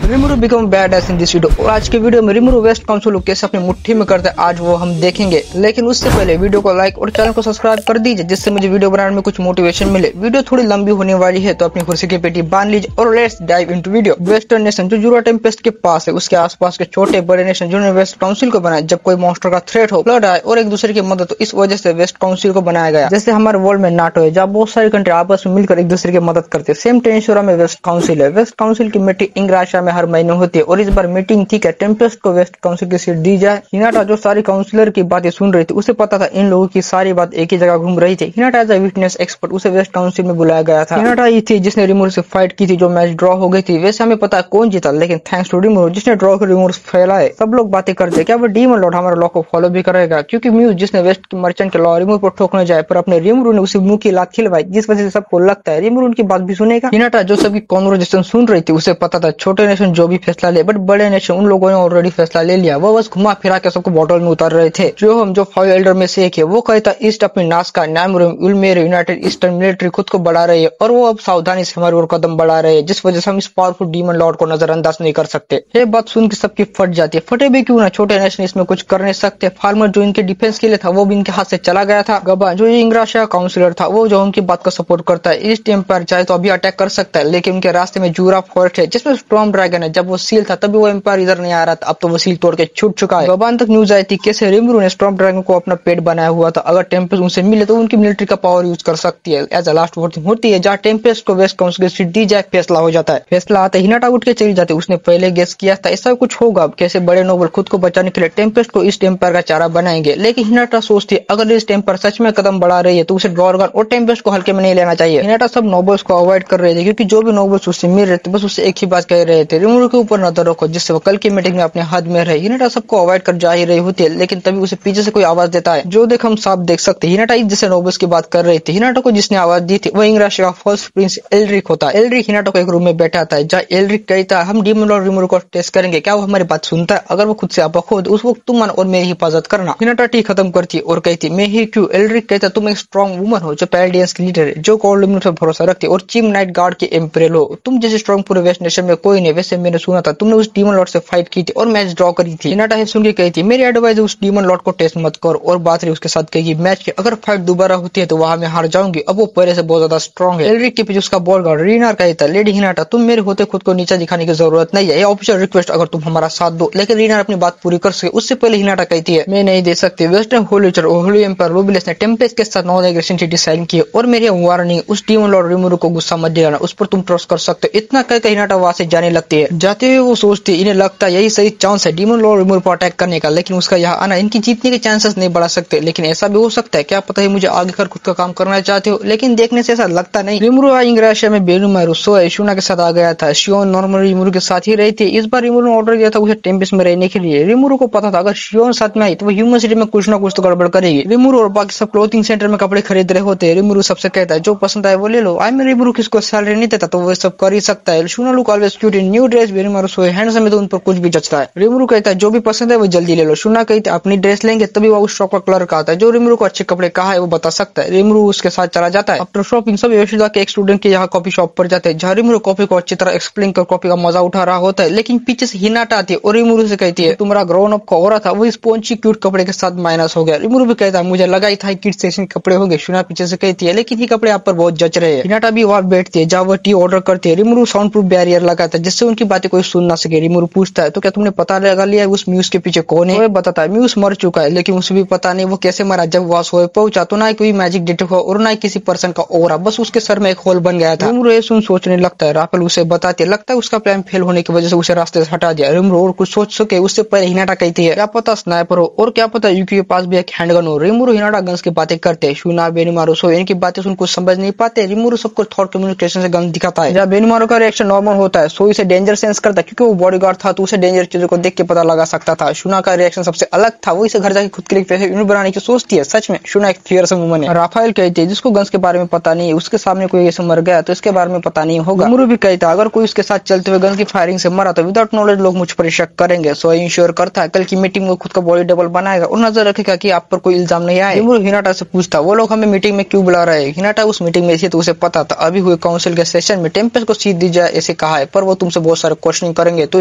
रिमूरो become badass in this video. और आज के वीडियो में रिमूरो वेस्ट काउंसिल को कैसे अपनी मुट्ठी में करते हैं आज वो हम देखेंगे। लेकिन उससे पहले वीडियो को लाइक और चैनल को सब्सक्राइब कर दीजिए जिससे मुझे वीडियो बनाने में कुछ मोटिवेशन मिले। वीडियो थोड़ी लंबी होने वाली है तो अपनी कुर्सी की पेटी बांध लीजिए और let's dive into video. Western nation जो जूरा टेम्पेस्ट के पास है उसके आसपास के छोटे बड़े नेशन जिन्होंने वेस्ट काउंसिल को बनाया जब कोई मॉन्स्टर का थ्रेट हो, फ्लड आए और एक दूसरे की मदद, तो इस वजह से वेस्ट काउंसिल को बनाया गया। जैसे हमारे वर्ल्ड में नाटो है जहाँ बहुत सारी कंट्री आपस में मिलकर एक दूसरे की मदद करते हैं, सेम टेंशोरा में वेस्ट काउंसिल है। वेस्ट काउंसिल की मीटिंग इंग्राशा में हर महीने होती है और इस बार मीटिंग थी कि टेम्पेस्ट को वेस्ट काउंसिल की सीट दी जाए। हिनाटा जो सारी काउंसिलर की बातें सुन रही थी उसे पता था इन लोगों की सारी बात एक ही जगह घूम रही थी। Hinata as a witness expert उसे वेस्ट काउंसिल में बुलाया गया था। हिनाटा ही थी जिसने रिमूर से फाइट की थी जो मैच ड्रॉ हो गई थी। वैसे हमें पता है कौन जीता, लेकिन थैंक्स टू रिमूर जिसने ड्रॉ कर रिमूर फैलाए। सब लोग बातें करते क्या वो डीमन लॉर्ड हमारे लॉ को फॉलो भी करेगा, क्योंकि म्यूज जिसने वेस्ट मर्चेंट के लॉ रिमूर पर ठोकने जाए पर अपने रिमूर ने उसे मुंह की लात खिलवाई, जिस वजह से सबको लगता है रिमूर उनकी बात भी सुनेगा। हिनाटा जो सबकी कॉन्वर्सेशन सुन रही थी उसे पता था छोटे नेशन जो भी फैसला ले, बट बड़े नेशन उन लोगों ने ऑलरेडी फैसला ले लिया। वो बस घुमा फिरा के सबको बॉटल में उतार रहे थे। जो 5 एल्डर में से एक है वो कहता ईस्ट अपनी नास का यूनाइटेड ईस्टर्न मिलिट्री खुद को बढ़ा रही है और वो अब सावधानी से हमारी ओर कदम बढ़ा रहे हैं, जिस वजह से हम इस पावरफुल डीमन लॉर्ड को नजरअंदाज नहीं कर सकते। ये बात सुन के सबकी फट जाती है। फटे भी क्यों ना, छोटे नेशन इसमें कुछ कर नहीं सकते। फार्मर जो इनके डिफेंस के लिए था वो भी इनके हाथ से चला गया था। गबा जो इंग्राशा काउंसिलर था वो जो उनकी बात को सपोर्ट करता है, ईस्ट एम्पायर चाहे तो अभी अटैक कर सकता है, लेकिन उनके रास्ते में जूरा फोर्ट है जिसमें स्टॉर्म ड्रैगन है। जब वो सील था तभी वो एम्पायर इधर नहीं आ रहा था, अब तो वो सील तोड़ के छूट चुका है। गबान तक न्यूज आई थी कैसे रिमूर ने स्टॉर्म ड्रैगन को अपना पेट बनाया हुआ था। अगर टेम्पेस्ट उनसे मिले तो उनकी मिलिट्री का पावर यूज कर सकती है। एज अ लास्ट वोटिंग होती है जहाँ टेम्पेस्ट को वेस्ट काउंसिल की सीट दी जाए, फैसला हो जाता है। फैसला आते हिनाटा उठ के चली जाती। उसने पहले गेस किया था ऐसा कुछ होगा, कैसे बड़े नोबल खुद को बचाने के लिए टेम्पेस्ट को ईस्ट एम्पायर का चारा बनाएंगे। लेकिन हिनाटा सोचती अगर ईस्ट एम्पायर सच में कदम बढ़ा रही है तो उसे ड्रॉगन और टेम्पेस्ट को हल्के में नहीं लेना चाहिए। हिनाटा सब नोबल्स को अवॉइड कर रहे थे क्योंकि जो भी नोबल्स उससे मिल रहे थे बस उससे एक ही बात कह रहे थे, रिमूर के ऊपर नजर रखो जिससे वो कल की मीटिंग में अपने हद में रहे। हिनाटा सबको अवॉइड कर जा ही रही होती है, लेकिन तभी उसे पीछे से कोई आवाज देता है जो देख हम साफ देख सकते हैं। हिनाटा जैसे नोबल्स की बात कर रही थी। हिनाटा को जिसने आवाज दी थी वो इंग्राशा का फर्स्ट प्रिंस एल्ड्रिक होता है। एल्ड्रिक हिनाटा को एक रूम में बैठा था जहाँ एल्ड्रिक कहता है हम डीमन लॉर्ड रिमूर को टेस्ट करेंगे, क्या वो हमारी बात सुनता है? अगर वो खुद से आपा खुद उस वक्त तुम मन और मेरी हिफाजत करना। हिनाटा टी खत्म करती और कहती मैं ही क्यों? एल्ड्रिक कहता तुम एक स्ट्रॉन्ग वुमन हो जो पैलेडियंस की लीडर है, जो कोल्ड लिमिट पर भरोसा रखती है और चीफ नाइट गार्ड के एम्परर हो। तुम जैसे स्ट्रॉन्ग पूरे वेस्ट नेशन में कोई नहीं। वैसे मैंने सुना था तुमने उस डीमन लॉर्ड से फाइट की थी और मैच ड्रॉ करी थी। हिनाटा है सुन के कहती मेरी एडवाइस उस डीमन लॉर्ड को टेस्ट मत करो और बात रही उसके साथ कहेगी मैच की अगर फाइट दोबारा होती है तो वहां मैं हार जाऊंगी, अब वो पहले से बहुत ज्यादा स्ट्रॉन्ग है। एल्ड्रिक के पीछे उसका बॉल गार्ड रीनार कहता लेडी हिनाटा तुम मेरे होते खुद को नीचा दिखाने की जरूरत नहीं है, ये ऑफिशियल रिक्वेस्ट अगर तुम हमारा साथ दो। लेकिन रीनार अपनी बात पूरी कर सके उससे पहले हिनाटा कहती है मैं नहीं दे सकती। वेस्टर्न होली एम्पायर रोबिलेस ने टेम्पेस्ट के साथ नॉन एग्रेशन ट्रीटी साइन की और मेरी वार्निंग उस डीमन लॉर्ड रिमूर को गुस्सा मत दिलाना, उस पर तुम ट्रस्ट कर सकते हो। इतना कहकर हिनाटा वहां से जाने लगती है। जाते हुए वो सोचती है इन्हें लगता है यही सही चांस है डीमन लॉर्ड रिमूर पर अटैक करने का, लेकिन उसका यहाँ आना इनकी जीतने के चांसेस नहीं बढ़ा सकते। लेकिन ऐसा भी हो सकता है, क्या पता है मुझे आगे कर खुद का काम करना चाहते हो, लेकिन देखने से ऐसा लगता नहीं। रिमूर इंग्राशा में बेनुमा रुसो शुना के साथ आ गया था। शियोन नॉर्मल रिमूर के साथ ही रही थी। इस बार रिमूर ने ऑर्डर दिया था उसे टेम्पेस्ट में रहने के लिए। रिमूर को पता था अगर शियोन साथ में आई तो वो ह्यूमन सिटी में कुछ ना कुछ तो गड़बड़ करेगी। रिमूर और बाकी सब क्लोथिंग सेंटर में कपड़े खरीद रहे होते हैं। रिमूर सबसे कहता है जो पसंद आए वो ले लो। आई में रिमूर किसको सैलरी नहीं देता तो वो सब कर ही सकता है। Shuna look always cute in new dress, Rimuru so handsome है तो उन पर कुछ भी जचता है। रिमूर कहता है जो भी पसंद है वो जल्दी ले लो। शुना कहती है अपनी ड्रेस लेंगे तभी वो उस शॉप का कलर का आता है जो रिमूर को अच्छे कपड़े कहा है वो बता सकता है। रिमूर उसके साथ चला जाता है। आफ्टर शॉपिंग सब योशिदा के एक स्टूडेंट के यहाँ कॉफी शॉप पर जाते हैं जहाँ रिमूर कॉफी को अच्छी तरह एक्सप्लेन कर कॉफी का मजा उठा रहा होता है, लेकिन पीछे से हिनाटा आती है और रिमूर से कहती है तुम्हारा ग्रोन अप का ओरा था वो इस पोंची क्यूट कपड़े के साथ माइनस हो गया। रिमूर भी कहता है मुझे लगा ही था किड सेक्शन कपड़े होंगे। शुना पीछे से कहती है लेकिन ये कपड़े आप पर बहुत जच रहे हैं। हिनाटा भी वहां बैठती है जहाँ वो टी ऑर्डर करती है। रिमूर साउंड प्रूफ बैरियर लगाता है जिससे उनकी बातें कोई सुन ना सके। रिमूर पूछता है तो क्या तुमने पता लगा लिया उस म्यूज के पीछे कौन है? वो बताता है म्यूज मर चुका है, लेकिन उसे भी पता नहीं वो कैसे मरा। जब वहां सोए पहुंचा तो ना कोई मैजिक डिटेक्ट हुआ और ना किसी पर्सन का ओरा, बस उसके सर में एक होल बन गया था। रिमूर ये सुन सोचने लगता है। राफेल उसे बताती है लगता है उसका प्लान फेल होने की वजह से उसे रास्ते से हटा दिया। रिमूर और कुछ सोच सके उससे पहले हिनाटा कहती है क्या पता स्नाइपर हो और क्या पता यूकी के पास भी एक हैंडगन हो। रिमूर हिनाटा गन्स की बातें करते हैं। शुना बेनीमारो सो इनकी बातें सुन कुछ समझ नहीं पाते। रिमूर सबको थॉट कम्युनिकेशन से गन दिखाता है। जब बेनीमारो का रिएक्शन नॉर्मल होता है सो इसे डेंजर सेंस करता है क्योंकि वो बॉडीगार्ड था तो उसे डेंजर चीजों को देख के पता लगा सकता था। शुना का रिएक्शन सबसे अलग था। वो इसे घर जाके खुद के लिए पैसे यूनिट बनाने की सोचती है। सच में शुना एक फियरसम वुमन है। राफेल कहती है जिसको गन्स के बारे में पता नहीं है उसके सामने कोई ऐसे मर गया तो इसके बारे में पता नहीं होगा। रिमूर भी कहता है अगर कोई उसके साथ चलते हुए गन की फायरिंग से मरा तो विदाउट नॉलेज लोग मुझ पर शक करेंगे। सो इंश्योर करता है कल की मीटिंग में खुद का बॉडी डबल बनाएगा और नजर रखेगा कि आप पर कोई इल्जाम नहीं आए। रिमूर हिनाटा से पूछता वो लोग हमें मीटिंग में क्यों बुला रहे हैं? हिनाटा उस मीटिंग में थी तो उसे पता था अभी हुए काउंसिल के सेशन में टेम्पेस्ट को सीट दी जाए ऐसे कहा है, पर वो तुमसे बहुत बहुत सारे क्वेश्चन करेंगे, तो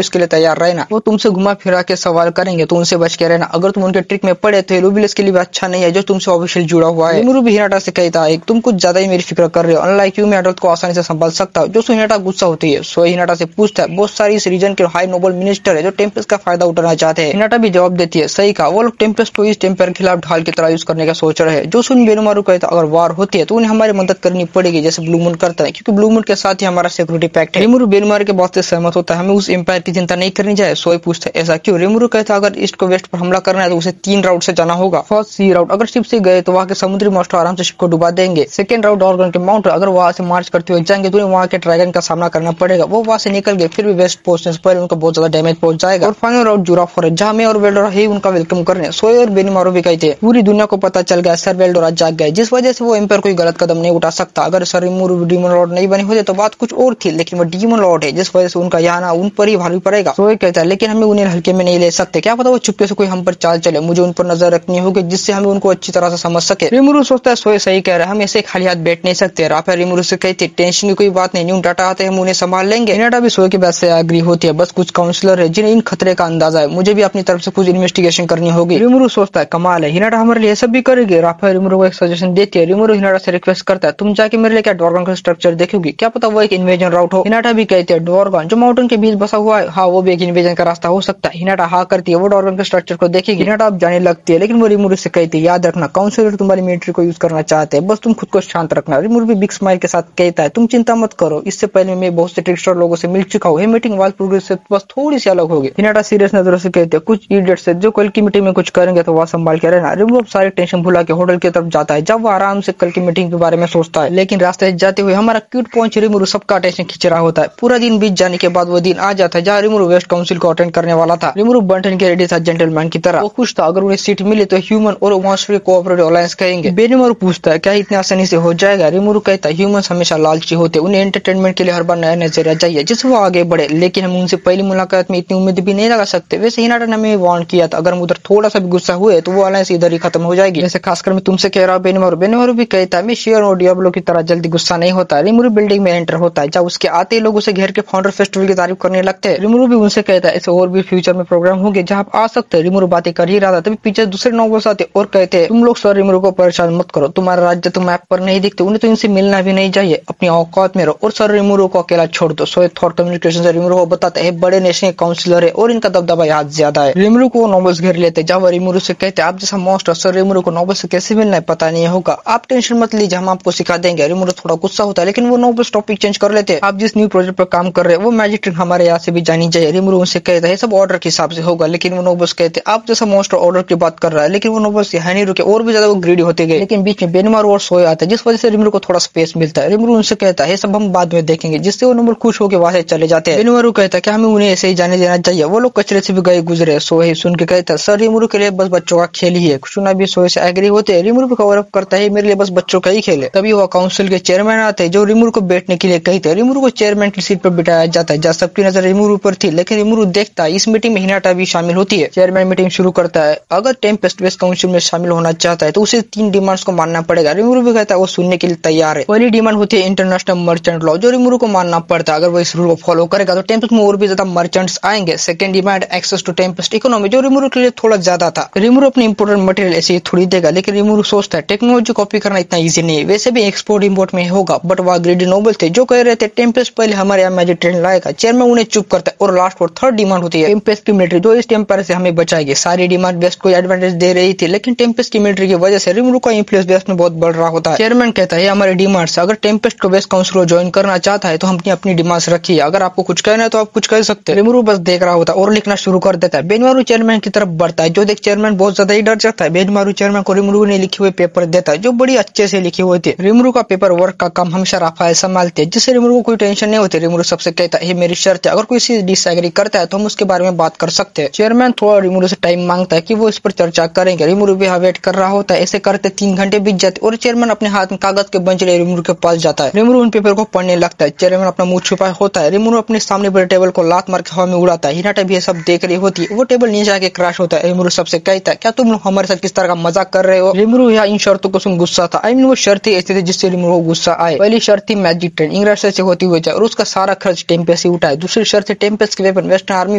इसके लिए तैयार रहना। वो तुमसे घुमा फिरा के सवाल करेंगे, तो उनसे बच के रहना। अगर तुम उनके ट्रिक में पड़े तो रूबिलस के लिए भी अच्छा नहीं है, जो तुमसे ऑफिशियल जुड़ा हुआ है। रिमोरू भी हिनाटा से कहता है तुम कुछ ज्यादा ही मेरी फिक्र कर रहे हो, अनलाइक यू मैं एडल्ट को आसानी से संभाल सकता हूँ। जो हिनाटा गुस्सा होती है, सो हिनाटा से पूछता है बहुत सारी इस रीजन के हाई नोबल मिनिस्टर है जो टेम्पेस्ट का फायदा उठाना चाहते हैं। हिनाटा भी जवाब देती है सही कहा, वो लोग टेम्पेस्ट को इस टेम्पर के खिलाफ ढाल की तरह यूज करने का सोच रहे हैं। जो सुन बेनुमारू कहता अगर वार होती है तो उन्हें हमारी मदद करनी पड़ेगी, जैसे ब्लू मून करता है, क्योंकि ब्लू मून के साथ ही हमारा सिक्योरिटी पैक्ट है। रिमोरू बेनुमारू के बात से सहमत होता है, हमें उस एम्पायर की चिंता नहीं करनी चाहिए। सोई पूछता है ऐसा क्यों? रिमोरू कहता है अगर ईस्ट को वेस्ट पर हमला करना है तो उसे 3 राउट से जाना होगा। फर्स्ट सी राउट, अगर शिप से गए तो वहां के समुद्री मॉन्स्टर आराम से शिप को डुबा देंगे। सेकंड राउट ऑर्गन के माउंट, अगर वहां से मार्च करते हुए जाएंगे तो वहां के ड्रैगन का सामना करना पड़ेगा। वो वहां से निकल गए फिर भी वेस्ट पहुंचने से पहले उनको बहुत ज्यादा डैमेज पहुंच जाएगा। और फाइनल राउट जूरा फॉरेस्ट, जहां मैं और वेल्डोरा ही उनका वेलकम करने। सोए और बेनुमारू भी कहते हैं पूरी दुनिया को पता चल गया सर वेल्डोरा जाग गए, जिस वजह से वो एम्पायर कोई गलत कदम नहीं उठा सकता। अगर सर रिमोरू डीमन लॉर्ड नहीं बने होते तो बात कुछ और थी, लेकिन वो डीमन लॉर्ड है, जिस वजह से उनका यहाँ ना उन पर ही भारी पड़ेगा। सोए कहता है लेकिन हमें उन्हें हल्के में नहीं ले सकते, क्या पता वो चुपके से कोई हम पर चाल चले। मुझे उन पर नजर रखनी होगी जिससे हमें उनको अच्छी तरह से समझ सके। रिमोरू सोचता है सोए सही कह रहा है, हम ऐसे खाली हाथ बैठ नहीं सकते। राफा रिमोरू से कहती है टेंशन की कोई बात नहीं, न्यू डाटा आते हम उन्हें संभाल लेंगे। हिनाटा भी सोए की बात से एग्री होती है, बस कुछ काउंसलर है जिन्हें इन खतरे का अंदाजा है, मुझे भी अपनी तरफ से कुछ इन्वेस्टिगेशन करनी होगी। रिमोरू सोचता है कमाल है, हिनाटा हमारे लिए सब भी करेगी। राफा रिमोरू को एक सजेशन देती है। रिमोरू हिनाटा से रिक्वेस्ट करता है तुम जाके मेरे लिए क्या ड्रैगन का स्ट्रक्चर देखोगी, क्या पता वो एक इन्वेजन राउट हो। हिनाटा भी कहते हैं ड्रैगन जो माउंटेन के बीच बसा हुआ है, हाँ वो भी एक इन्वेजन का रास्ता हो सकता है। हिनाटा हाँ करती है, वो ड्रैगन के स्ट्रक्चर को देखेगी। हिनाटा अब जाने लगती है, लेकिन वो रिमोरू से कहती है याद रखना काउंसलर तुम्हारी मिलिट्री को यूज करना चाहते हैं, बस तुम खुद को शांत रखना। रिमोरू भी बिग स्माइल के साथ कहता है तुम चिंता मत करो, इससे पहले मैं बहुत से ट्रिकस्टर लोगों से मिल चुका हूँ, मीटिंग वाल प्रोग्रेस से बस थोड़ी सी अलग होगी। हिनाटा सीरियस नजरों से कहते हैं कुछ इडियट्स है जो कल की मीटिंग में कुछ करेंगे तो वह संभाल के रहना। रिमोरू सारी टेंशन भुला के होटल की तरफ जाता है, जब वो आराम से कल की मीटिंग के बारे में सोचता है। लेकिन रास्ते जाते हुए हमारा क्यूट पहुंच रिमोरू सबका अटेंशन खींच रहा होता है। पूरा दिन बीत जाने के बाद वो दिन आ जाता है जहाँ रिमोरू वेस्ट काउंसिल को अटेंड करने वाला था। रिमोरू बंटन के रेडी था जेंटलमैन की तरह, वो खुश था अगर उन्हें सीट मिले तो ह्यूमन और मॉन्स्टर कोऑपरेटिव अलायंस कहेंगे। बेनुमारू पूछता है क्या इतनी आसानी से हो जाएगा? रिमोरू कहता है ह्यूमंस हमेशा लालची होते, उन्हें एंटरटेनमेंट के लिए हर बार नया नजरिया चाहिए जिससे वो आगे बढ़े, लेकिन हम उनसे पहली मुलाकात में इतनी उम्मीद भी नहीं लगा सकते। वैसे हिनाटा ने हमें वार्न किया था अगर हम उधर थोड़ा सा भी गुस्सा हुए तो वो अलायंस इधर ही खत्म हो जाएगी, जैसे खासकर मैं तुमसे कह रहा हूँ। बेनुमारू भी कहता है मैं शेयर और डियाब्लो की तरह जल्दी गुस्सा नहीं होता। रिमोरू बिल्डिंग में एंटर होता है, जब उसके आते ही लोग उसे घेर के फाउंडर फेस्टिवल की तारीफ करने लगते हैं। रिमोरू भी उनसे कहता है ऐसे और भी फ्यूचर में प्रोग्राम होंगे जहाँ आप आ सकते हैं। रिमोरू बातें कर ही रहा था तभी पीछे दूसरे नॉवल्स आते और कहते हैं तुम लोग सर रिमोरू को परेशान मत करो, तुम्हारा राज्य तो मैप पर नहीं दिखते, उन्हें तो इनसे मिलना भी नहीं चाहिए, अपनी औकात में रहो और सर रिमोरू को अकेला छोड़ दो। सो थॉट कम्युनिकेशन से रिमोरू को बताते हैं बड़े नेशनल काउंसिलर है और इनका दबदबा याद ज्यादा है। रिमोरू को नॉवल्स घेर लेते जब रिमोरू से कहते आप जैसा मॉन्स्टर सर रिमोरू को नॉवल्स से कैसे मिलना है पता नहीं होगा, आप टेंशन मत लीजिए हम आपको सिखा देंगे। रिमोरू थोड़ा गुस्सा होता है लेकिन वो नॉवल्स टॉपिक चेंज कर लेते हैं, आप जिस न्यू प्रोजेक्ट पर काम कर रहे हैं वो मैजिक ट्रिक हमारे यहाँ से भी जानी चाहिए। रिमोरू उनसे कहता है सब ऑर्डर के हिसाब से होगा, लेकिन वो नॉवल्स कहते हैं आप जैसा मॉन्स्टर ऑर्डर की बात कर रहा है, लेकिन वो नॉवल्स यहाँ नहीं रुके और भी ज्यादा वो ग्रीडी होते गए। लेकिन बीच में बेनुमारू और सोए आते हैं जिस वजह से रिमोरू को थोड़ा स्पेस मिलता है। रिमोरू उनसे कहता है सब हम बाद में देखेंगे, जिससे वो नॉवल खुश होकर वहां से चले जाते हैं। बेनुमारू कहता है कि हमें उन्हें ऐसे ही जाने देना चाहिए, वो लोग कचरे से भी गए गुजरे। सोए सुन के कहता है सर रिमोरू के लिए बस बच्चों का खेल ही है। सुना भी सोए से एग्री होते हैं। रिमोरू भी कवर अप करता है मेरे लिए बस बच्चों का ही खेल है। तभी वह काउंसिल के चेयरमैन आते हैं जो रिमोरू को बैठने के लिए कहते हैं। रिमोरू को चेयरमैन की सीट पर बिठाया जाता है जहाँ सबकी नजर रिमोरू पर थी, लेकिन रिमोरू देखता है इस मीटिंग में हिनाटा भी शामिल होती है। चेयरमैन मीटिंग शुरू करता है, अगर टेम्पेस्ट वेस्ट काउंसिल में शामिल होना चाहता है तो उसे 3 डिमांड्स को मानना पड़ेगा। रिमोरू भी कहता है वो सुनने के लिए तैयार है। पहली डिमांड होती है इंटरनेशनल मर्चेंट लॉ, जो रिमोरू को मानना पड़ता है। अगर वो इस रूल को फॉलो करेगा तो टेम्पेस्ट में और भी ज्यादा मर्चेंट्स आएंगे। Second demand access to Tempest economy, जो रिमोरू के लिए थोड़ा ज्यादा था। रिमोरू अपनी इंपोर्टेंट मटेरियल ऐसे ही थोड़ी देगा, लेकिन रिमोरू सोचता है टेक्नोलॉजी कॉपी करना इतना ईजी नहीं है, वैसे भी एक्सपोर्ट इंपोर्ट में होगा। बट वह ग्रेडी नोबल थे जो कह रहे थे टेम्पेस्ट पहले हमारे यहाँ मैजिक ट्रेन लाएगा। चेयरमैन उन्हें चुप करता है। और लास्ट और थर्ड डिमांड होती है टेम्पेस्ट की मिलिट्री जो इस टेम्पर से हमें बचाएगी। सारी डिमांड वेस्ट को एडवांटेज दे रही थी, लेकिन टेम्पेस्ट की मिलिट्री की वजह से रिमोरू का इंफ्लुएंस वेस्ट में बहुत बढ़ रहा होता है। चेयरमैन कहता है हमारी डिमांड्स, अगर टेम्पेस्ट को वेस्ट काउंसिल ज्वाइन करना चाहता है तो हम अपनी डिमांड्स रखिए, अगर आपको कुछ कहना है तो आप कुछ कह सकते हैं। रिमोरू बस देख रहा होता है और लिखना शुरू कर देता है। बेनुमारू चेयरमैन की तरफ बढ़ता है, जो देख चेयरमैन बहुत ज्यादा ही डर जाता है। बेनुमारू चेयरमैन को रिमोरू ने लिखे हुए पेपर देता है जो बड़ी अच्छे से लिखे हुए थे। रिमोरू का पेपर वर्क का काम हमेशा राफाएल संभालते हैं, जिससे रिमोरू को कोई टेंशन नहीं होती। रिमोरू सबसे कहता है मेरी शर्त है, अगर कोई चीज डिसएग्री करता है तो हम उसके बारे में बात कर सकते हैं। चेयरमैन थोड़ा रिमोरू से टाइम मांगता है कि वो इस पर चर्चा करेंगे। रिमोरू भी वेट कर रहा होता है। ऐसे करते 3 घंटे बीत जाते और चेयरमैन अपने हाथ में कागज के बंच ले रिमोरू के पास जाता है। रिमोरू उन पेपर को पढ़ने लगता है। चेयरमैन अपना मुंह छुपाए होता है। रिमोरू अपने सामने बड़े टेबल को लात मार के हवा में उड़ाता है। हिनाटा भी ये सब देख रही होती है। वो टेबल नीचे आके क्रैश होता है। रिमोरू सबसे कहता है क्या तुम लोग हमारे साथ किस तरह का मजाक कर रहे हो? रिमोरू यहाँ इन शर्तों को सुन गुस्सा था। वो शर्त ऐसी थी जिससे रिमोरू को गुस्सा आए। पहली शर्त थी मैजिक ट्रेन इंग्लैंड से होती हुई जाए और उसका सारा खर्च टेम्पेस्ट से उठाए। दूसरी शर्त है टेम्पेस्ट के वेपन वेस्टर्न आर्मी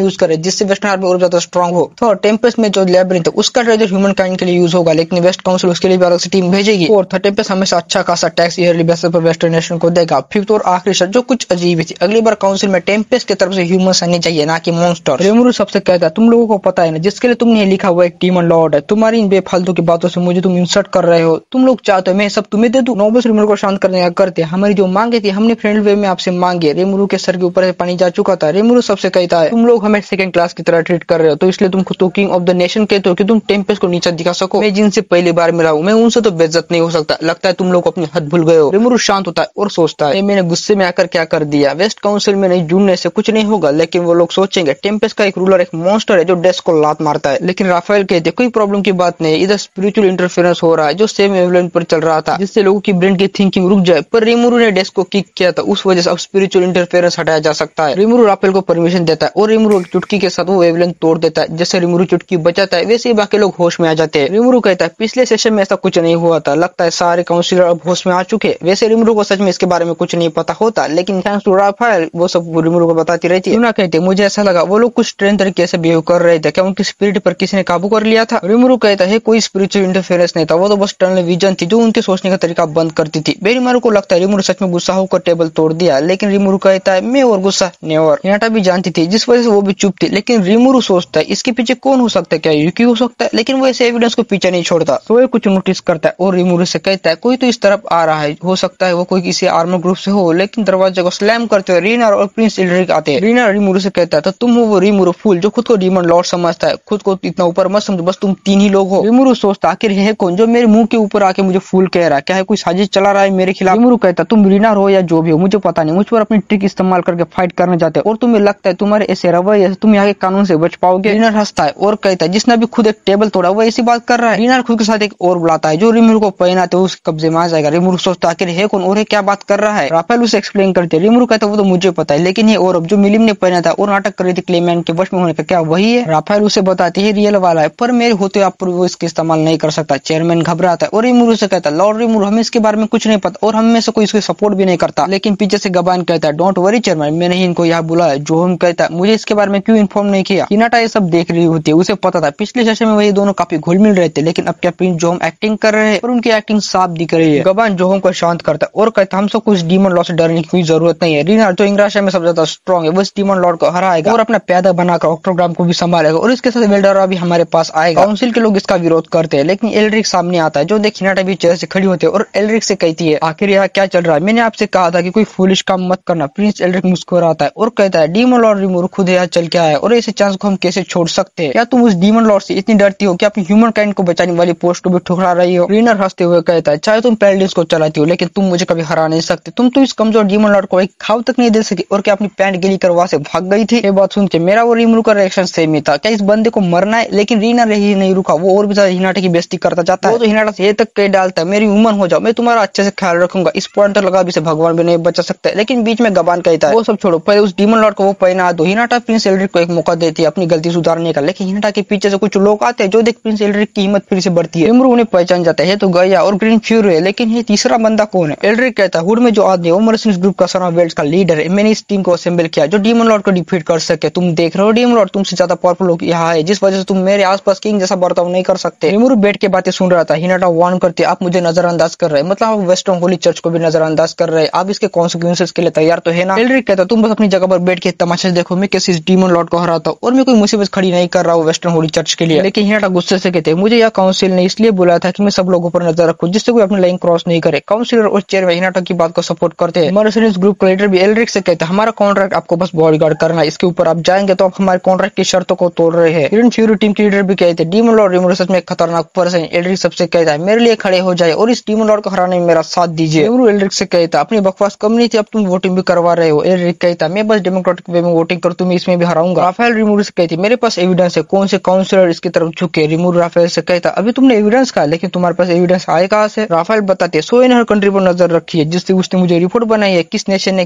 यूज करे, जिससे वेस्टर्न आर्मी और ज्यादा स्ट्रॉन्ग हो। तो टेम्पेस्ट में जो लैबिरिंथ है उसका ट्रेजर ह्यूमन काइंड के लिए यूज होगा, लेकिन वेस्ट काउंसिल उसके लिए भी अलग से टीम भेजेगी। और टेम्पेस्ट हमेशा अच्छा खासा टैक्स ईयरली बेसिस पर वेस्टर्न नेशन को देगा। फिफ्थ और आखिरी शर्त जो कुछ अजीब थी, अगली बार काउंसिल में टेम्पेस्ट की तरफ से ह्यूमंस आने चाहिए, ना कि मॉन्स्टर। रेमुरु सबसे कहता है तुम लोगों को पता है ना, जिसके लिए तुमने लिखा हुआ एक डीमन लॉर्ड है, तुम्हारी इन बेफालतू की बातों से मुझे तुम इंसल्ट कर रहे हो। तुम लोग चाहते हो मैं सब तुम्हें दे दूं? नोबस रेमुरु को शांत करने का करते, हमारी जो मांगे थी हमने फ्रेंडली वे में आपसे मांगे। रेमुरु के सर के ऊपर से पानी जा चुका था। रेमुरु सबसे कहता है तुम लोग हमें सेकंड क्लास की तरह ट्रीट कर रहे हो, तो इसलिए तुम खुद को किंग ऑफ द नेशन कहते हो कि तुम टेम्पेस्ट को नीचा दिखा सको। मैं जिनसे पहली बार मिला हूँ, मैं उनसे तो बेइज्जत नहीं हो सकता। लगता है तुम लोग अपनी हद भूल गए हो। रेमुरु शांत होता है और सोचता है मैंने गुस्से में आकर क्या कर दिया। वेस्ट काउंसिल में नहीं जुड़ने से कुछ नहीं होगा, लेकिन वो लोग सोचेंगे टेम्पेस्ट का एक रूलर एक मॉन्स्टर है जो डेस्क को लात मारता है। लेकिन राफेल कहते कोई प्रॉब्लम की बात नहीं, इधर स्पिरिचुअल इंटरफेरेंस हो रहा है जो सेम वेवलेंथ पर चल रहा था, जिससे लोगों की ब्रेन की थिंकिंग रुक जाए। पर रेमुरु ने डेस्क को किक किया था, उस वजह से अब स्पिरिचुअल इंटरफेरेंस हटाया जा सकता है। रेमुरु राफेल को परमिशन देता है और रेमुरु चुटकी के साथ वो वेवलेंथ तोड़ देता है। जैसे रेमुरु चुटकी बचाता है वैसे ही बाकी लोग होश में आ जाते हैं। रेमुरु कहता है पिछले सेशन में ऐसा कुछ नहीं हुआ था, लगता है सारे काउंसिलर अब होश में आ चुके। वैसे रेमुरु को सच में इसके बारे में कुछ नहीं पता होता, लेकिन थैंक्स टू राफेल वो सब रेमुरु को बताती रहती है। यूना कहते मुझे ऐसा लगा वो लोग कुछ स्ट्रेंज तरीके से बिहेव कर रहे थे, क्या उनकी स्पिरिट पर किसी ने काबू कर लिया था? रेमुरु कहता है कोई स्पिरिचुअल इंटरफेरेंस नहीं था, वो तो बस टनल विजन थी जो उनके सोचने का तरीका बंद करती थी। बेरीमारू को लगता है रेमुरु सच में गुस्सा होकर टेबल तोड़ दिया, लेकिन रेमुरु कहता है मैं और गुस्सा नेवर। हिनाटा भी जानती थी, जिस वजह से वो भी चुप थी, लेकिन रेमुरु सोचता है इसके पीछे कौन हो सकता है, क्या युकी हो सकता है? लेकिन वो ऐसे एविडेंस को पीछे नहीं छोड़ता। सोए कुछ नोटिस करता है और रेमुरु से कहता है कोई तो इस तरफ आ रहा है, हो सकता है वो कोई किसी आर्मर ग्रुप से हो। लेकिन दरवाजे को स्लैम करते हुए रीना और प्रिंस एल्ड्रिक आते हैं। रीना रेमुरु से कहता है तो तुम हो वो रेमुरु फूल जो खुद को डीमन लॉर्ड समझता है, खुद को इतना ऊपर मत समझो, बस तुम तीन ही लोग हो। रेमुरु सोचता आखिर है कौन जो मेरे मुंह के ऊपर आके मुझे फूल कह रहा है, क्या है कोई साजिश चला रहा है मेरे खिलाफ? रेमुरु कहता तुम रीना हो या जो भी हो मुझे पता नहीं, मुझ पर अपनी ट्रिक इस्तेमाल करके फाइट करना चाहते हो और तुम्हें लगता है तुम्हारे ऐसे रवैये से तुम यहाँ के कानून से बच पाओगे। रीना हंसता है और कहता है जिसने भी खुद एक टेबल तोड़ा वो ऐसी बात कर रहा है। रीना खुद के साथ एक और बुलाता है जो रेमुरु को पहनाते उस कब्जे में आ जाएगा। रेमुरु सोचता आखिर है कौन और क्या बात कर रहा है? राफेल उसे एक्सप्लेन करते हैं। रेमुरु कहता वो तो मुझे पता है, लेकिन ये और अब जो मिलिम ने पहना था और नाटक कर रही थी क्लेमेंट के वश में होने का, क्या वही है? राफेल उसे बताती है रियल वाला है, पर मेरे होते आप वो इसका इस्तेमाल नहीं कर सकता। चेयरमैन घबराता है और रेमुरु से कहता है लॉर्ड रेमुरु हमें इसके बारे में कुछ नहीं पता और हम में से कोई इसको सपोर्ट भी नहीं करता। लेकिन पीछे से गबान कहता है डोंट वरी चेयरमैन, मैंने ही इनको यहाँ बुलाया। जो हम कहता है मुझे इसके बारे में क्यों इन्फॉर्म नहीं किया? हिनाटा ये सब देख रही होती है, उसे पता था पिछले सेशन में वही दोनों काफी घुल मिल रहे थे, लेकिन अब क्या प्रिंस जोहम एक्टिंग कर रहे हैं और उनकी एक्टिंग साफ दिख रही है। गबान जोहम को शांत करता है और कहता है हम सब कुछ डीमन लॉर्ड से डरने की कोई जरूरत नहीं है। रीना जो इंग्राशा में सबसे ज्यादा स्ट्रॉन्ग है वो इस डीमन लॉर्ड को हराएगा और अपना पैदा बनाकर ऑक्टोग्राम को भी संभालेगा और इसके साथ वेल्डरा भी हमारे पास आएगा। काउंसिल के लोग इसका विरोध करते हैं, लेकिन एल्ड्रिक सामने आता है जो देख हिनाटा भी चेयर से खड़ी होती है और एल्ड्रिक से कहती है आखिर यहाँ क्या चल रहा है? मैंने आपसे कहा था कि कोई फूलिश काम मत करना। प्रिंस एल्ड्रिक मुस्कुराता है और कहता है डीमन लॉर्ड रेमुरु खुद यहाँ चल के आया और ऐसे चांस को हम कैसे छोड़ सकते हैं? क्या तुम उस डीमन लॉर्ड से इतनी डरती हो कि अपनी ह्यूमन काइंड को बचाने वाली पोस्ट को भी ठुकरा रही हो? रीनर हंसते हुए कहता है चाहे तुम पैलेडिस को चलाती हो, लेकिन तुम मुझे कभी हरा नहीं सकते। तुम तो इस कमजोर डीमन लॉर्ड को एक घाव तक नहीं दे सकी और क्या अपनी पैंट गीली कर वहां से भाग गई थी? ये बात सुन के मेरा और रेमुरु का रिएक्शन सेम ही था, क्या इस बंदे को मरना है? लेकिन रीना ही नहीं रुका, वो और भी ज्यादा हिनाटा की बेइज्जती करता जाता है। वो तो हिनाटा से ये तक कह डालता है मेरी उम्र हो जाओ, मैं तुम्हारा अच्छे से ख्याल रखूंगा। इस पॉइंट तक लगा भी से भगवान भी नहीं बचा सकते। लेकिन बीच में गबान कहता है वो सब छोड़ो, पहले उस डीमन लॉर्ड को वो पहना दो। हिनाटा प्रिंस एल्ड्रिक को एक मौका देती है अपनी गलती सुधारने का, लेकिन हिनाटा के पीछे से कुछ लोग आते हैं जो देख प्रिंस एल्ड्रिक की हिम्मत फिर से बढ़ती है। रेमुरु उन्हें पहचान जाता है तो गया और ग्रीन फ्यूरी है, लेकिन ये तीसरा बंदा कौन है? एल्ड्रिक कहता है हुड में जो आदमी है वो मर्सिडीज ग्रुप का सन ऑफ वेल्स का लीडर है। मैंने इस टीम को असेंबल किया जो डीमन लॉर्ड को डिफीट कर सके। तुम देख रहे हो डीमन लॉर्ड तुमसे ज्यादा पावरफुल लोग यहाँ है, जिस वजह से तुम मेरे आसपास किंग जैसा बर्ताव नहीं कर सकते। रेमुरु बैठ के बातें सुन रहा था। हिनाटा वार्न करती है आप मुझे नजरअंदाज कर रहे हैं, मतलब आप वेस्टर्न होली चर्च को भी नजरअंदाज कर रहे हैं, आप इसके कॉन्सिक्वेंसेस के लिए तैयार तो है ना? एल्ड्रिक कहता तुम बस अपनी जगह पर बैठ के तमाशा देखो, मैं कैसे इस डीमन लॉर्ड को हराता हूँ और मैं कोई मुसीबत खड़ी नहीं कर रहा हूँ वेस्टर्न होली चर्च के लिए। लेकिन हिनाटा गुस्से से कहते मुझे यह काउंसिल ने इसलिए बुलाया था कि मैं सब लोगों पर नजर रखूं जिससे कोई अपनी लाइन क्रॉस नहीं करे। काउंसिलर और चेयरमैन हिनाटा की बात को सपोर्ट करते हैं। मर्सिडीज ग्रुप का लीडर भी एल्ड्रिक से कहता है हमारा कॉन्ट्रैक्ट आपको बस बॉडीगार्ड करना है, इसके ऊपर आप जाएंगे तो आप हमारे कॉन्ट्रैक्ट की शर्तों को तोड़ रहे हैं। ग्रीन फ्यूरी टीम के लीडर भी कहते हैं डीमन लॉर्ड रेमुरु सच में खतरनाक पर्सन। एल्ड्रिक सबसे कहता है मेरे लिए खड़े हो जाए और इस डीमन लॉर्ड को हराने में मेरा साथ दीजिए। रेमुरु एल्ड्रिक से कहता है अपनी बकवास कम नहीं थी, अब तुम वोटिंग भी करवा रहे हो। एल्ड्रिक कहता है मैं बस डेमोक्रेटिक वे में वोटिंग कर तुम्हें इसमें भी हराऊंगा। राफेल रेमुरु से कहती मेरे पास एविडेंस है, कौन से काउंसिलर इसकी तरफ झुके? रेमुरु राफेल से कहता अभी तुमने एविडेंस कहा, लेकिन तुम्हारे पास एविडेंस आए कहां से? राफेल बताते हैं सो इन हर कंट्री पर नजर रखी है जिससे उसने मुझे रिपोर्ट बनाई है किस नेशन ने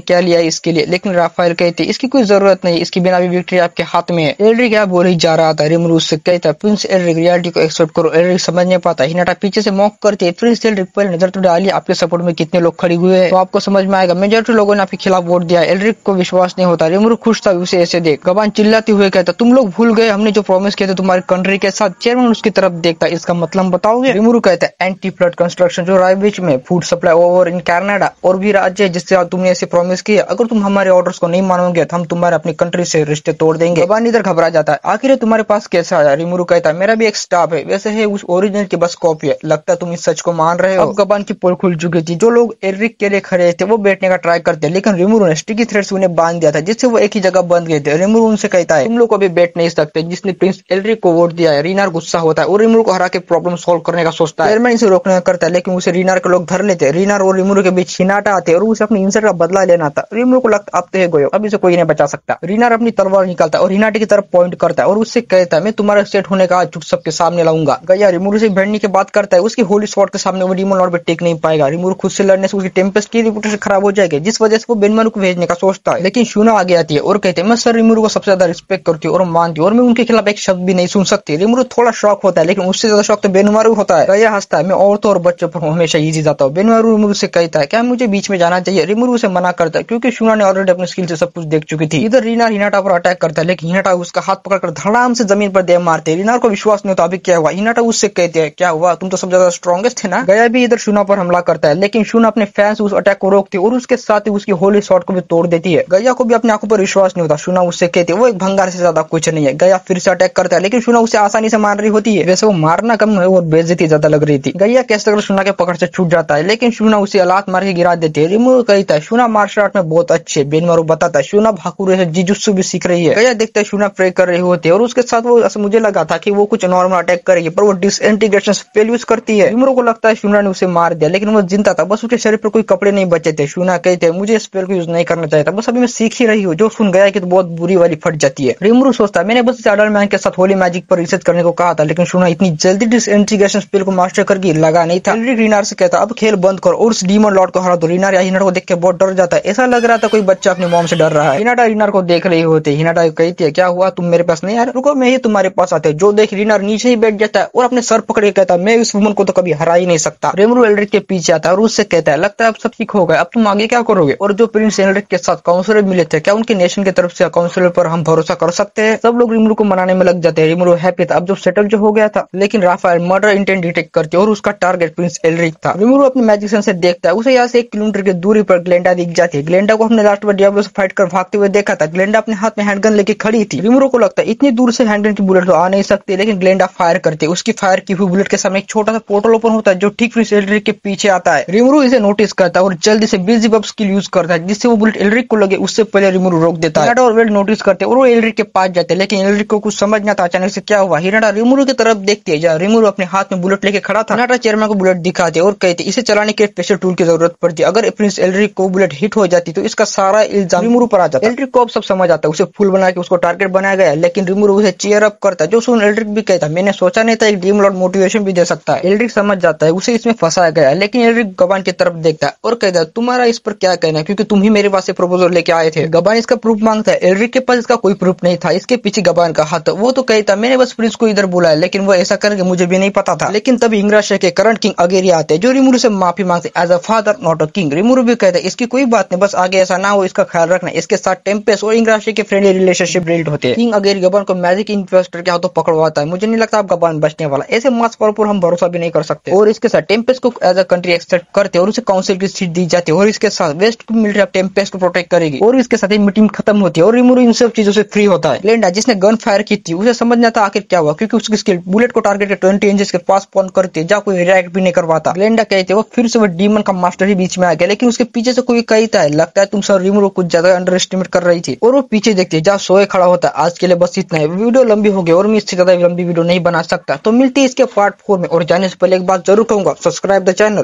क्या लिया है इसके लिए। लेकिन राफेल कहते इसकी कोई जरूरत नहीं, इसकी बिना भी विक्ट्री आपके हाथ में है। एल्ड्रिक क्या बोल ही जा रहा था। रेमुरु से कहता प्रिंस एल्ड्रिक रियलिटी को एक्सेप्ट करो। एल्ड्रिक समझ नहीं पाता। हिनाटा पीछे से मॉक करते प्रिंस एल्ड्रिक पहले नजर तो डालिए आपके सपोर्ट में कितने लोग खड़े हुए हैं तो आपको समझ में आएगा। मेजॉरिटी लोगों ने आपके खिलाफ वोट दिया है। एल्ड्रिक को विश्वास नहीं होता। रिमरू खुश था उसे ऐसे देख। गबान चिल्लाते हुए कहता, तुम लोग भूल गए हमने जो प्रॉमिस किया था तुम्हारी कंट्री के साथ। चेयरमैन उसकी तरफ देखता, इसका मतलब बताओगे? रिमरू कहता है, एंटी फ्लड कंस्ट्रक्शन जो रायविच में food supply over in Canada और भी राज्य है जिससे तुमने ऐसे प्रॉमिस किया। अगर तुम हमारे ऑर्डर्स को नहीं मानोगे तो हम तुम्हारे अपनी कंट्री से रिश्ते तोड़ देंगे। गबान इधर घबरा जाता है, आखिर तुम्हारे पास कैसे आया? रिमरू कहता है, मेरा भी एक स्टाफ है, वैसे है उस ओरिजिनल की बस कॉपी है। लगता है तुम इस सच को मान रहे हो। अब गबान की पोल खुल चुकी थी। जो लोग एरिक के लिए खड़े थे वो बैठने का ट्राई करते, लेकिन रिमरू ने स्टिकी थ्रेड से उन्हें बांध दिया था जिससे वो एक ही जगह बंद गए थे। रिमरू उनसे कहता है, तुम लोग अभी बैठ नहीं सकते। जिसने प्रिंस एलरिक को वोट दिया है। रीनार गुस्सा होता है और रिमरू को हरा के प्रॉब्लम सॉल्व करने का सोचता है। चेयरमैन इसे रोकने का करता है, लेकिन उसे रीनार के लोग धर लेते हैं। रीनार और रिमरू के बीच हिनाटा आते और उसे अपनी इंसल्ट का बदला लेना था। रिमरू को लगता अब तो है गयो, अब इसे कोई नहीं बचा सकता। रीनार अपनी तलवार निकालता है और हिनाटे की तरफ पॉइंट करता है और उससे कहता है, मैं तुम्हारा सेट होने का आज सबके सामने लाऊंगा। गया रिमरू से भिड़ने की बात करता है, उसकी होली स्वॉर्ड के सामने वो डीमन लॉर्ड भी टिक नहीं पाएगा। रिमरू खुद से लड़ने से उसकी टेम्पेस्ट की रिपुटेशन खराब हो जाएगी, जिस वजह से वो बेनमारू को भेजने का सोचता है। लेकिन शूना आगे आती है और कहते हैं, मैं सर रिमरू को सबसे ज्यादा रिस्पेक्ट करती हूँ और मानती हूँ और मैं उनके खिलाफ एक शब्द भी नहीं सुन सकती। रिमरू थोड़ा शौक होता है, लेकिन उससे ज्यादा शौक तो बेनमारू होता है। गया हंसता है, मैं औरतों और बच्चों पर हमेशा इजी जाता हूँ। बेनमारू रिमरू से कहता है, क्या मुझे बीच में जाना चाहिए? रिमरू उसे मना करता है क्योंकि शूना ने ऑलरेडी अपने स्किल से सब कुछ देख चुकी थी। इधर रीनार हिनाटा पर अटैक करता है, लेकिन हिनाटा उसका हाथ पकड़कर धड़ाम से जमीन पर दे मारते हैं। रीनार को विश्वास नहीं होता अभी क्या हुआ। हिनाटा उससे कहते हैं, क्या हुआ, तुम तो सबसे ज्यादा स्ट्रॉन्गेस्ट है ना। गया भी इधर शूना पर हमला करता है, लेकिन शूना अपने फैंस उस अटैक को रोकती है और उसके साथ ही उसकी होली शॉट को भी तोड़ देती है। गया को भी अपनी आंखों पर विश्वास नहीं होता। शूना उससे कहती है, वो एक भंगार से ज्यादा कुछ नहीं है। गया फिर से अटैक करता है, लेकिन शूना उसे आसानी से मार रही होती है। वैसे वो मारना कम है और बेइज्जती ज्यादा लग रही थी। गया कैसे कर शूना के पकड़ से छूट जाता है, लेकिन शूना उसे लात मार के गिरा देती है। रिमरू कहता है, शूना मार्शल आर्ट में बहुत अच्छे। बेनमारू बताता है, शूना भाकुरे से जिजुत्सु भी सीख रही है। गया देखता है शूना प्रे कर रही होती है और उसके साथ वो मुझे लगा था कि वो कुछ नॉर्मल अटैक करेगी, पर वो डिसइंटीग्रेशन स्पेल यूज करती है। रिमरू को लगता है शूना ने उसे मार दिया, लेकिन वो जिंदा था, बस उसके शरीर पर कोई कपड़े नहीं बचे थे। शूना कहते हैं, मुझे स्पेल को यूज नहीं करना चाहिए था, बस अभी मैं सीख ही रही हूँ। जो सुन गया कि तो बहुत बुरी वाली फट जाती है। रिमरू सोचता है, मैंने बस इस एडल्ट मैन के साथ होली मैजिक पर रिसर्च करने को कहा था, लेकिन शूना इतनी जल्दी डिसइंटीग्रेशन स्पेल को मास्टर करके लगा नहीं था। एलरिक रीनार से कहता, अब खेल बंद करो और उस डीमन लॉर्ड को हरा दो। रीनार या हिनाटा को देख के बहुत डर जाता है, ऐसा लग रहा था कोई बच्चा अपनी मॉम से डर रहा है। हिनाटा रीनार को देख रही होती है। हिनाटा कहती है, क्या हुआ, तुम मेरे पास नहीं आ रहे? रुको, मैं ही तुम्हारे पास आते। जो देख रीनार नीचे ही बैठ जाता है और अपने सर पकड़ के कहता, मैं इस वुमन को तो कभी हरा ही नहीं सकता। रिमरू एलरिक के पीछे आता है और उससे कहता है, लगता है अब सब ठीक हो गया, अब तुम आगे क्या करोगे? और जो प्रिंस एलरिक के साथ काउंसलर मिले थे, क्या उनके नेशन की तरफ से काउंसलर पर हम भरोसा कर सकते हैं? सब लोग रिमरू को मनाने में लग जाते हैं। रिमरू हैप्पी था, अब जो सेटल जो हो गया था, लेकिन राफेल मर्डर इंटेंट डिटेक्ट करती है और उसका टारगेट प्रिंस एलरिक था। रिमरू अपने मैजिशियन से देखता है, उसे यहाँ से 1 किलोमीटर की दूरी पर ग्लेंडा दिख जाती है। ग्लेंडा को हमने लास्ट बार डियाब्लो से फाइट कर भागते हुए देखा था। ग्लेंडा अपने हाथ में हैंडगन लेके खड़ी थी। रिमरू को लगता है इतनी दूर से हैंडगन की बुलेट तो आ नहीं सकती, लेकिन ग्लेंडा फायर करती है। उसकी फायर की हुई बुलेट के सामने एक छोटा सा पोर्टल ओपन होता है जो ठीक प्रिंस एलरिक के पीछे आता है। रिमरू इसे नोटिस करता है और जल्दी से बेल्ज़ेबब स्किल यूज करता है, जिससे वो बुलेट एलरिक को लगे उससे पहले रिमरू रोक देता है। हिनाटा और वेड नोटिस करते हैं और वो एलरिक के पास जाते हैं, लेकिन एलरिक को कुछ समझ नहीं आता अचानक से क्या हुआ। हिनाटा रिमरू की तरफ देखती है जहाँ रिमरू अपने हाथ में बुलेट लेके खड़ा था। हिनाटा चेयरमैन को बुलेट दिखाते और कहते, इसे चलाने के स्पेशल टूल की जरूरत पड़ती है। अगर प्रिंस एलरिक को बुलेट हिट हो जाती तो इसका सारा इल्जाम रिमरू पर आ जाता। एलरिक को अब सब समझ आता है, उसे फूल बना के उसको टारगेट बनाया गया, लेकिन रिमरू उसे चीयर अप करता है। जो सुन एलरिक भी कहता, मैंने सोचा नहीं था एक डीमन लॉर्ड मोटिवेशन भी दे सकता है। एलरिक समझ जाता है उसे इसमें फंसाया गया, लेकिन एलरिक गबान की तरफ देखता है और कहता है, तुम्हारा इस पर क्या कहना है, क्योंकि तुम ही मेरे पास से प्रपोजल लेके आए थे। गबान इसका प्रूफ मांगता है। एलरिक के पास इसका कोई प्रूफ नहीं था, इसके पीछे गबान का हाथ। वो तो कहता, मैंने बस प्रिंस को इधर बुलाया, लेकिन वो ऐसा करेंगे मुझे भी नहीं पता था। लेकिन तभी इंग्राशय के करंट किंग अगेरिया आते हैं, जो रिमरू से माफी मांगते, as a father not a king. Rimuru भी कहता है, इसकी कोई बात नहीं, बस आगे ऐसा ना हो इसका ख्याल रखना। इसके साथ टेम्पेस्ट और इंग्राशय के फ्रेंडली रिलेशनशिप बिल्ड होते हैं। किंग अगेरिया गबान को मैजिक इन्वेस्टर के हाथों पकड़वाता है। मुझे नहीं लगता आप गबान बचने वाला, ऐसे मास पावर पर हम भरोसा भी नहीं कर सकते। और इसके साथ टेम्पेस्ट को एज अ कंट्री एक्सेप्ट करते और उसे काउंसिल की सीट दी जाती है, और इसके साथ वेस्ट की मिलिट्री अब टेम्पेस्ट को प्रोटेक्ट करेगी। और इसके साथ ही मीटिंग खत्म होती है और रिमरू इन सब चीजों से फ्री होता है। ग्लेंडा जिसने गन फायर की थी उसे समझ नहीं आता आखिर क्या हुआ, क्योंकि उसकी स्किल बुलेट को टारगेट के 20 इंचेस के पास पॉइंट करती है, जहाँ कोई रिएक्ट भी नहीं करवाता। ग्लेंडा कहते हैं वो फिर से वो डीमन का मास्टर ही बीच में आ गया, लेकिन उसके पीछे से कोई कहता है, लगता है तुम सर रिमरू कुछ ज्यादा अंडर एस्टिमेट कर रही थी। और वो पीछे देखती है जहाँ सोए खड़ा होता है। आज के लिए बस इतना है, वीडियो लंबी हो गई और मैं इससे ज्यादा लंबी वीडियो नहीं बना सकता, तो मिलती है इसके पार्ट 4 में। और जाने से पहले एक बात जरूर कहूंगा, सब्सक्राइब द चैनल।